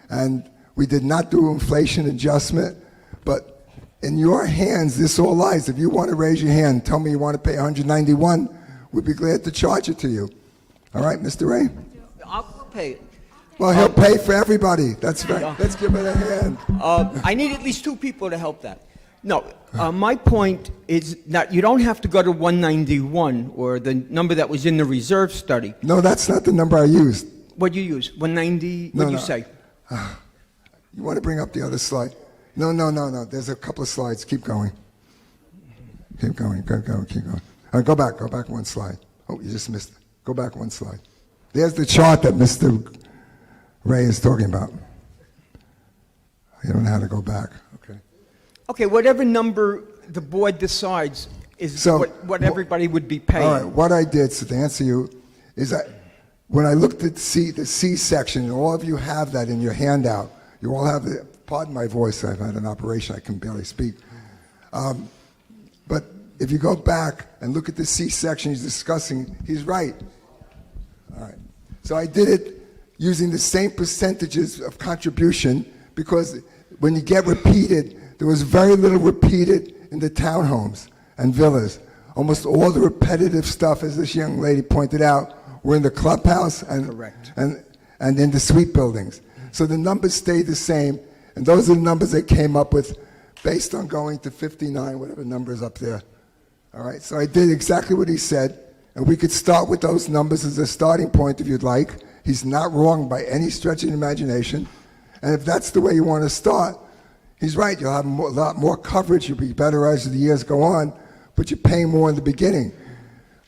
And we did not do inflation adjustment. But in your hands, this all lies. If you want to raise your hand, tell me you want to pay 191, we'd be glad to charge it to you. All right, Mr. Ray? I'll pay it. Well, he'll pay for everybody. That's right. Let's give it a hand. I need at least 2 people to help that. No, my point is that you don't have to go to 191 or the number that was in the reserve study. No, that's not the number I used. What'd you use? 190? What'd you say? You want to bring up the other slide? No. There's a couple of slides. Keep going. Keep going. Keep going. Go back one slide. Oh, you just missed it. Go back one slide. There's the chart that Mr. Ray is talking about. I don't know how to go back. Okay. Okay, whatever number the board decides is what everybody would be paying. All right, what I did, so to answer you, is when I looked at the C section, and all of you have that in your handout, you all have the, pardon my voice, I've had an operation, I can barely speak. But if you go back and look at the C section he's discussing, he's right. All right, so I did it using the same percentages of contribution because when you get repeated, there was very little repeated in the townhomes and villas. Almost all the repetitive stuff, as this young lady pointed out, were in the clubhouse and in the suite buildings. So the numbers stayed the same, and those are the numbers they came up with based on going to 59, whatever number is up there. All right, so I did exactly what he said, and we could start with those numbers as a starting point if you'd like. He's not wrong by any stretch of the imagination. And if that's the way you want to start, he's right. You'll have a lot more coverage. You'll be better as the years go on, but you're paying more in the beginning.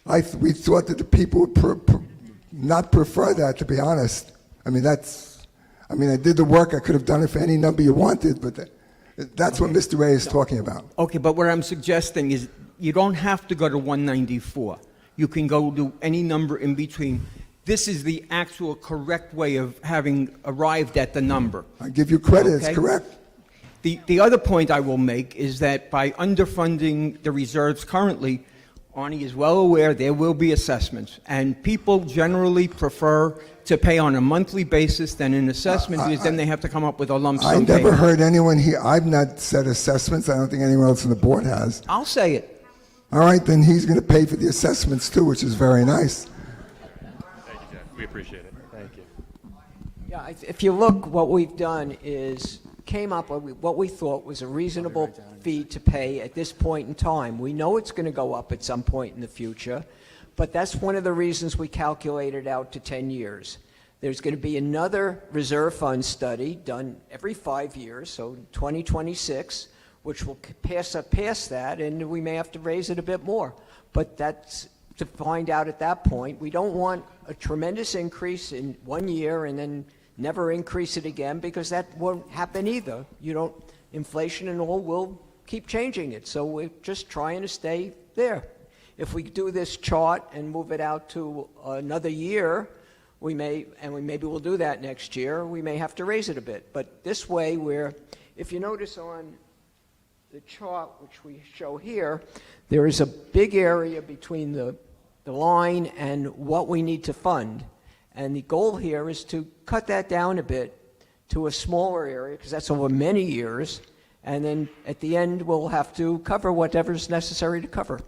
We thought that the people would not prefer that, to be honest. I did the work. I could have done it for any number you wanted, but that's what Mr. Ray is talking about. Okay, but what I'm suggesting is you don't have to go to 194. You can go to any number in between. This is the actual correct way of having arrived at the number. I give you credit. Okay? It's correct. The other point I will make is that by underfunding the reserves currently, Arnie is well aware there will be assessments, and people generally prefer to pay on a monthly basis than an assessment because then they have to come up with a lump sum I never payment. heard anyone here. I've not said assessments. I don't think anyone else on the board has. I'll say it. All right, then he's going to pay for the assessments too, which is very nice. Thank you, Jeff. We appreciate it. Thank you. Yeah, if you look, what we've done is came up with what we thought was a reasonable fee to pay at this point in time. We know it's going to go up at some point in the future, but that's one of the reasons we calculated out to 10 years. There's going to be another reserve fund study done every 5 years, so 2026, which will pass that, and we may have to raise it a bit more. But that's to find out at that point. We don't want a tremendous increase in 1 year and then never increase it again, because that won't happen either. Inflation and all will keep changing it. So we're just trying to stay there. If we do this chart and move it out to another year, maybe we'll do that next year, we may have to raise it a bit. But this way, if you notice on the chart which we show here, there is a big area between the line and what we need to fund. And the goal here is to cut that down a bit to a smaller area, because that's over many years, and then at the end we'll have to cover whatever's necessary to cover.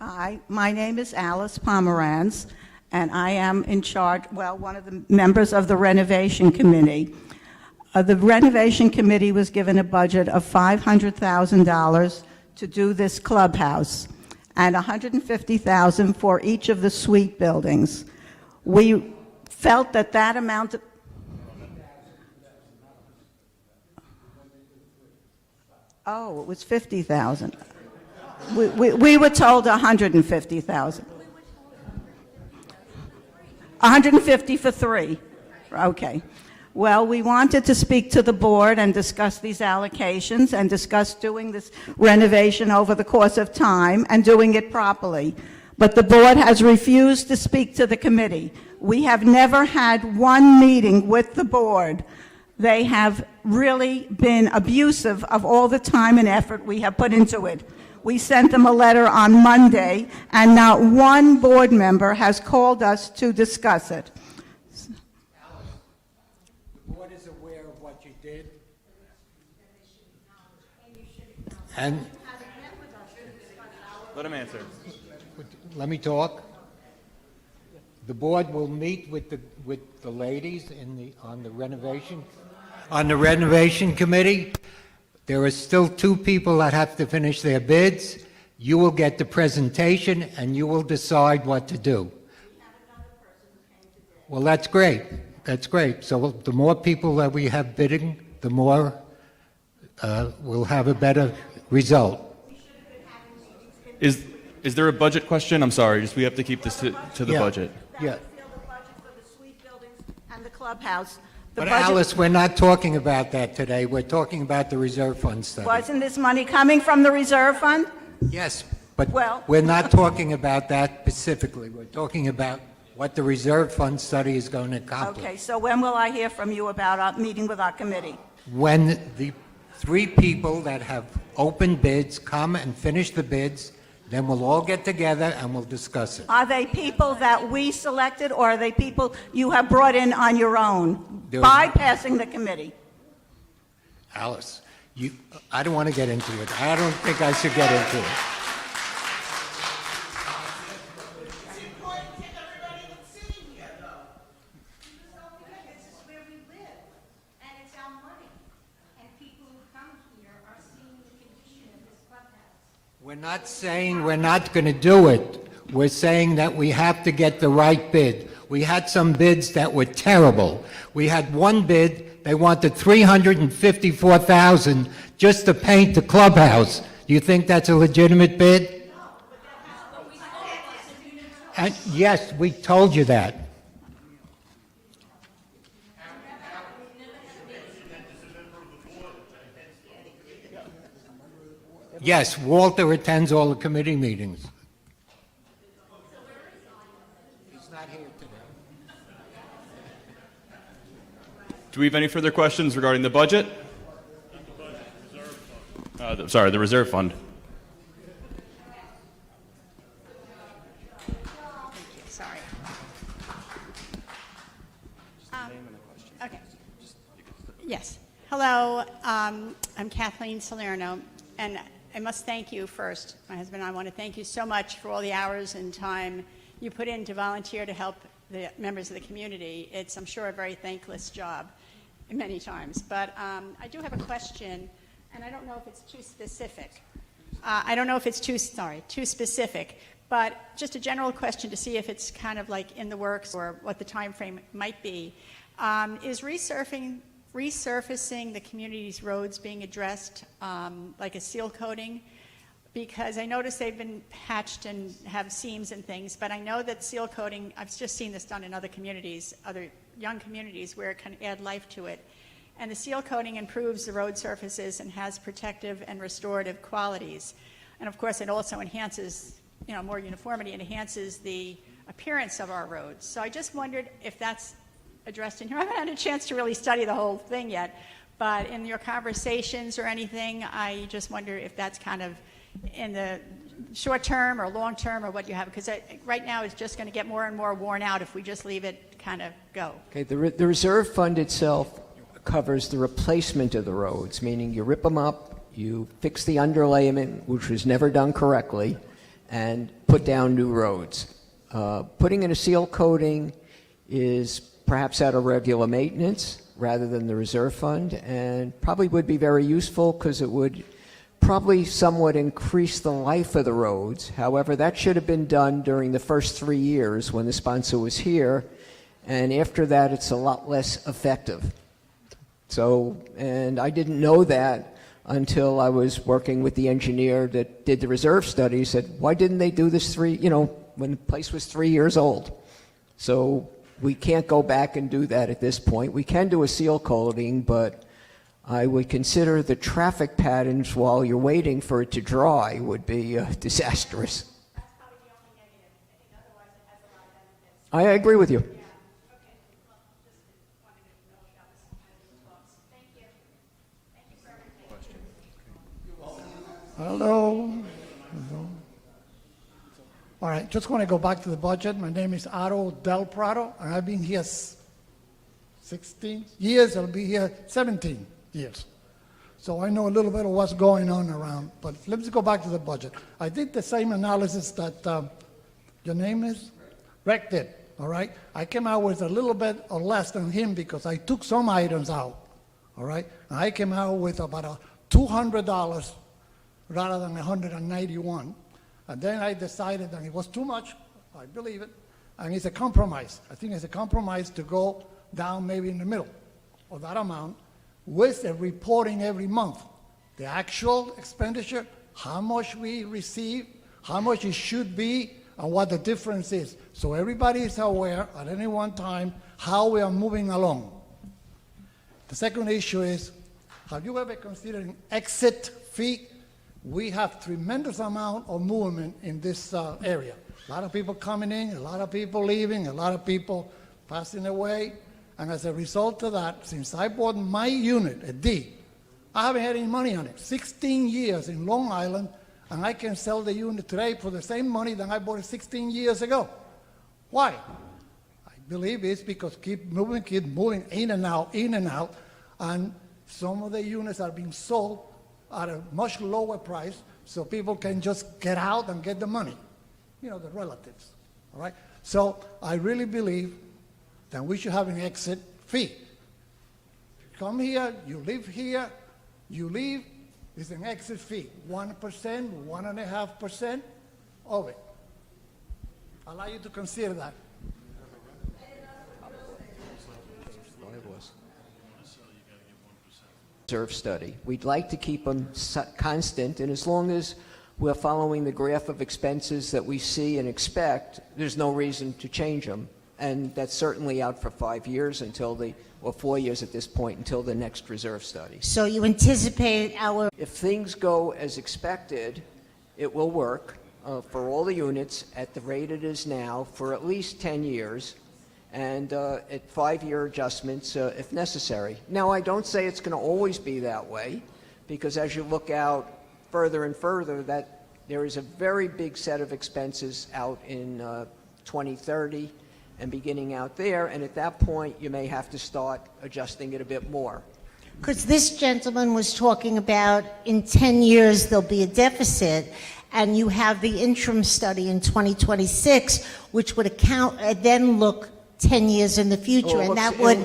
Hi, my name is Alice Pomeranz, and I am in charge, one of the members of the renovation committee. The renovation committee was given a budget of $500,000 to do this clubhouse, and $150,000 for each of the suite buildings. We felt that amount of... Oh, it was $50,000. We were told $150,000. $150 for 3. Okay. Well, we wanted to speak to the board and discuss these allocations and discuss doing this renovation over the course of time and doing it properly. But the board has refused to speak to the committee. We have never had one meeting with the board. They have really been abusive of all the time and effort we have put into it. We sent them a letter on Monday, and not one board member has called us to discuss it. The board is aware of what you did. And Let him answer. let me talk. The board will meet with the ladies on the renovation committee. There are still 2 people that have to finish their bids. You will get the presentation, and you will decide what to do. Well, that's great. That's great. So the more people that we have bidding, the more we'll have a better result. Is there a budget question? I'm sorry, we have to keep this to the budget. Yeah. The budget for the suite buildings and the clubhouse. But Alice, we're not talking about that today. We're talking about the reserve fund study. Wasn't this money coming from the reserve fund? Yes, but Well- we're not talking about that specifically. We're talking about what the reserve fund study is going to accomplish. Okay, so when will I hear from you about our meeting with our committee? When the 3 people that have open bids come and finish the bids, then we'll all get together and we'll discuss it. Are they people that we selected, or are they people you have brought in on your own, There- bypassing the committee? Alice, I don't want to get into it. I don't think I should get into it. We're not saying we're not going to do it. We're saying that we have to get the right bid. We had some bids that were terrible. We had one bid, they wanted $354,000 just to paint the clubhouse. Do you think that's a legitimate bid? And yes, we told you that. Yes, Walter attends all the committee meetings. He's not here today. Do we have any further questions regarding the budget? The reserve fund. Sorry. Okay. Yes. Hello, I'm Kathleen Salerno, and I must thank you first. My husband and I want to thank you so much for all the hours and time you put in to volunteer to help the members of the community. It's, I'm sure, a very thankless job many times. But I do have a question, and I don't know if it's too specific. Too specific, but just a general question to see if it's kind of like in the works or what the time frame might be. Is resurfacing the community's roads being addressed, like a seal coating? Because I noticed they've been patched and have seams and things, but I know that seal coating, I've just seen this done in other communities, other young communities, where it can add life to it. And the seal coating improves the road surfaces and has protective and restorative qualities. And of course, it also enhances, more uniformity, and enhances the appearance of our roads. So I just wondered if that's addressed in here. I haven't had a chance to really study the whole thing yet, but in your conversations or anything, I just wonder if that's kind of in the short term or long term, or what you have, because right now it's just going to get more and more worn out if we just leave it kind of go. Okay, the reserve fund itself covers the replacement of the roads, meaning you rip them up, you fix the underlayment, which was never done correctly, and put down new roads. Putting in a seal coating is perhaps out of regular maintenance rather than the reserve fund, and probably would be very useful because it would probably somewhat increase the life of the roads. However, that should have been done during the first 3 years when the sponsor was here, and after that it's a lot less effective. So, and I didn't know that until I was working with the engineer that did the reserve study. Said, why didn't they do this when the place was 3 years old? So we can't go back and do that at this point. We can do a seal coating, but I would consider the traffic patterns while you're waiting for it to dry would be disastrous. That's probably the only negative. I think otherwise it has a lot of benefits. I agree with you. Hello. All right, just want to go back to the budget. My name is Otto Del Prado, and I've been here 16 years. I'll be here 17 years. So I know a little bit of what's going on around. But let's go back to the budget. I did the same analysis that your name is? Rick did, all right? I came out with a little bit or less than him because I took some items out, all right? And I came out with about $200 rather than 191. And then I decided that it was too much, I believe it, and it's a compromise. I think it's a compromise to go down maybe in the middle of that amount with the reporting every month. The actual expenditure, how much we receive, how much it should be, and what the difference is. So everybody is aware at any one time how we are moving along. The second issue is, have you ever considered an exit fee? We have tremendous amount of movement in this area. A lot of people coming in, a lot of people leaving, a lot of people passing away. And as a result of that, since I bought my unit, a D, I haven't had any money on it. 16 years in Long Island, and I can sell the unit today for the same money that I bought it 16 years ago. Why? I believe it's because keep moving in and out, and some of the units are being sold at a much lower price, so people can just get out and get the money, the relatives, all right? So I really believe that we should have an exit fee. You come here, you live here, you leave, it's an exit fee, 1%, 1.5% of it. I'd like you to consider that. Reserve study. We'd like to keep them constant, and as long as we're following the graph of expenses that we see and expect, there's no reason to change them. And that's certainly out for 5 years or 4 years at this point, until the next reserve study. So you anticipate If things go as expected, it will work for all the units at the rate it is now for at least 10 years, and at 5-year adjustments if necessary. Now, I don't say it's going to always be that way, because as you look out further and further, that there is a very big set of expenses out in 2030 and beginning out there, and at that point, you may have to start adjusting it a bit more. Because this gentleman was talking about in 10 years there'll be a deficit, and you have the interim study in 2026, which would then look 10 years in the future, and that would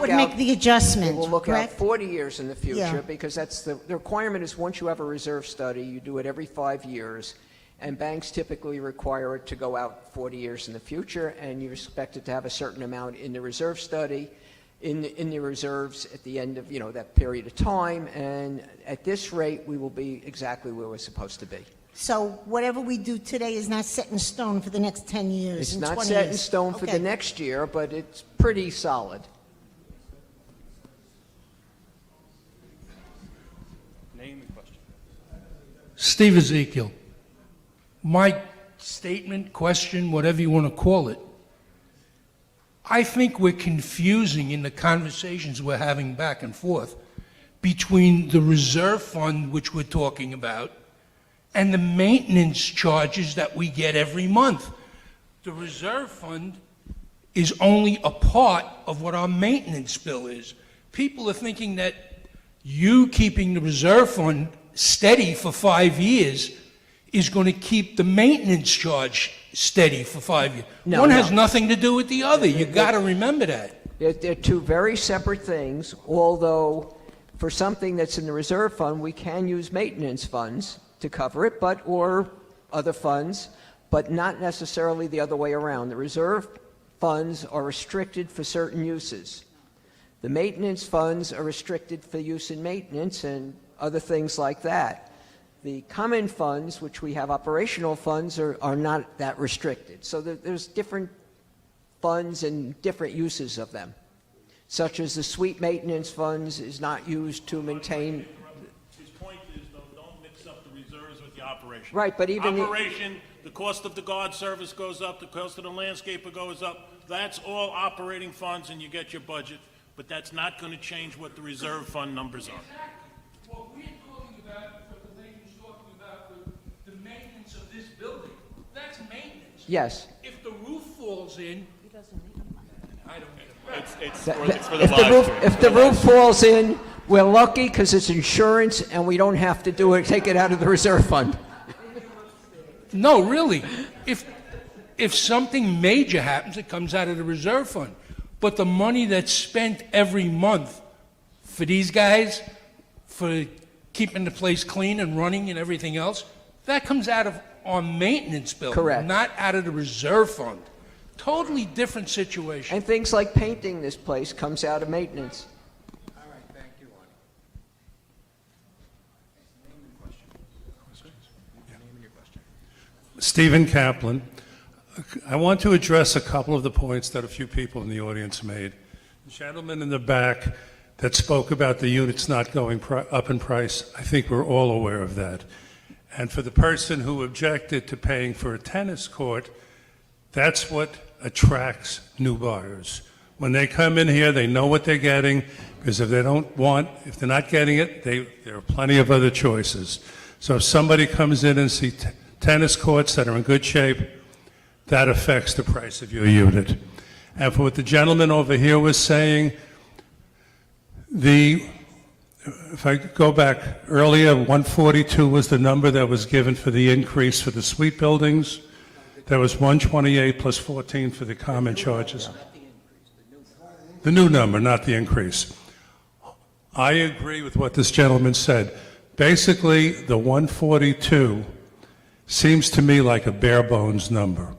make the adjustment, It will look out correct? 40 years in the future, Yeah. because that's the requirement is once you have a reserve study, you do it every 5 years, and banks typically require it to go out 40 years in the future, and you expect it to have a certain amount in the reserve study, in the reserves at the end of, that period of time, and at this rate, we will be exactly where we're supposed to be. So whatever we do today is not set in stone for the next 10 years It's and not 20 set in years. stone for Okay. the next year, but it's pretty solid. Name and question. Steve Ezekiel. My statement, question, whatever you want to call it, I think we're confusing in the conversations we're having back and forth between the reserve fund, which we're talking about, and the maintenance charges that we get every month. The reserve fund is only a part of what our maintenance bill is. People are thinking that you keeping the reserve fund steady for 5 years is going to keep the maintenance charge steady for 5 years. No, One no. has nothing to do with the other. You got to remember that. They're two very separate things, although for something that's in the reserve fund, we can use maintenance funds to cover it, or other funds, but not necessarily the other way around. The reserve funds are restricted for certain uses. The maintenance funds are restricted for use in maintenance and other things like that. The common funds, which we have operational funds, are not that restricted. So there's different funds and different uses of them, such as the suite maintenance funds is not used to maintain. His point is, though, don't mix up the reserves with the operation. Right, but even Operation, the cost of the guard service goes up, the cost of the landscaper goes up. That's all operating funds, and you get your budget, but that's not going to change what the reserve fund numbers are. What we're talking about, what the lady's talking about, the maintenance of this building, that's maintenance. Yes. If the roof falls in, I don't get it. It's for the If live stream. if the roof falls in, we're lucky because it's insurance and we don't have to take it out of the reserve fund. No, really. If something major happens, it comes out of the reserve fund. But the money that's spent every month for these guys, for keeping the place clean and running and everything else, that comes out of our maintenance bill. Correct. Not out of the reserve fund. Totally different situation. And things like painting this place comes out of maintenance. All right, thank you, Arnie. Stephen Kaplan. I want to address a couple of the points that a few people in the audience made. The gentleman in the back that spoke about the units not going up in price, I think we're all aware of that. And for the person who objected to paying for a tennis court, that's what attracts new buyers. When they come in here, they know what they're getting, because if they're not getting it, there are plenty of other choices. So if somebody comes in and sees tennis courts that are in good shape, that affects the price of your unit. And for what the gentleman over here was saying, if I go back earlier, 142 was the number that was given for the increase for the suite buildings. There was 128 plus 14 for the common charges. The new number, not the increase. I agree with what this gentleman said. Basically, the 142 seems to me like a bare bones number.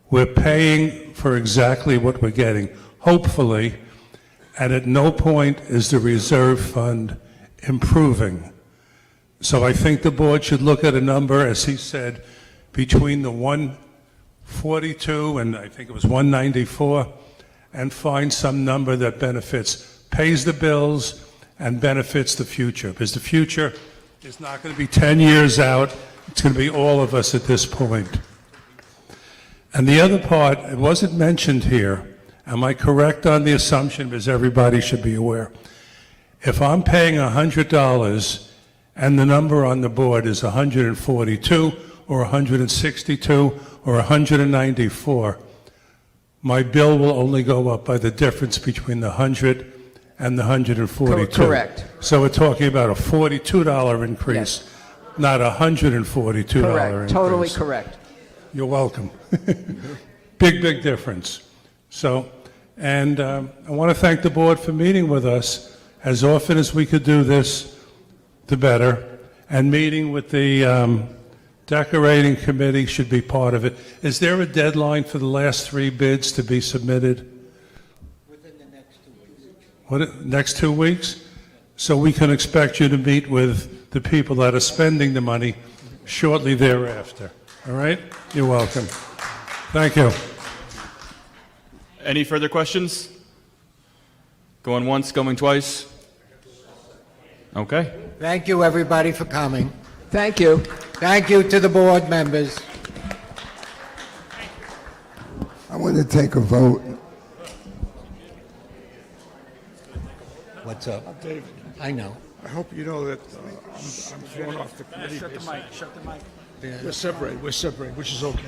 We're paying for exactly what we're getting, hopefully, and at no point is the reserve fund improving. So I think the board should look at a number, as he said, between the 142 and I think it was 194, and find some number that pays the bills and benefits the future, because the future is not going to be 10 years out. It's going to be all of us at this point. And the other part, it wasn't mentioned here. Am I correct on the assumption, because everybody should be aware? If I'm paying $100 and the number on the board is 142 or 162 or 194, my bill will only go up by the difference between the 100 and the 142. Correct. So we're talking about a $42 increase, not a $142 Correct. increase. Totally correct. You're welcome. Big difference. So And I want to thank the board for meeting with us. As often as we could do this, the better. And meeting with the decorating committee should be part of it. Is there a deadline for the last 3 bids to be submitted? Within the next 2 weeks. What, next 2 weeks? So we can expect you to meet with the people that are spending the money shortly thereafter. All right? You're welcome. Thank you. Any further questions? Going once, going twice? Okay. Thank you, everybody, for coming. Thank you. Thank you to the board members. I want to take a vote. What's up? David, I know. I hope you know that I'm thrown off the committee. Shut the mic, shut the mic. We're separated, which is okay.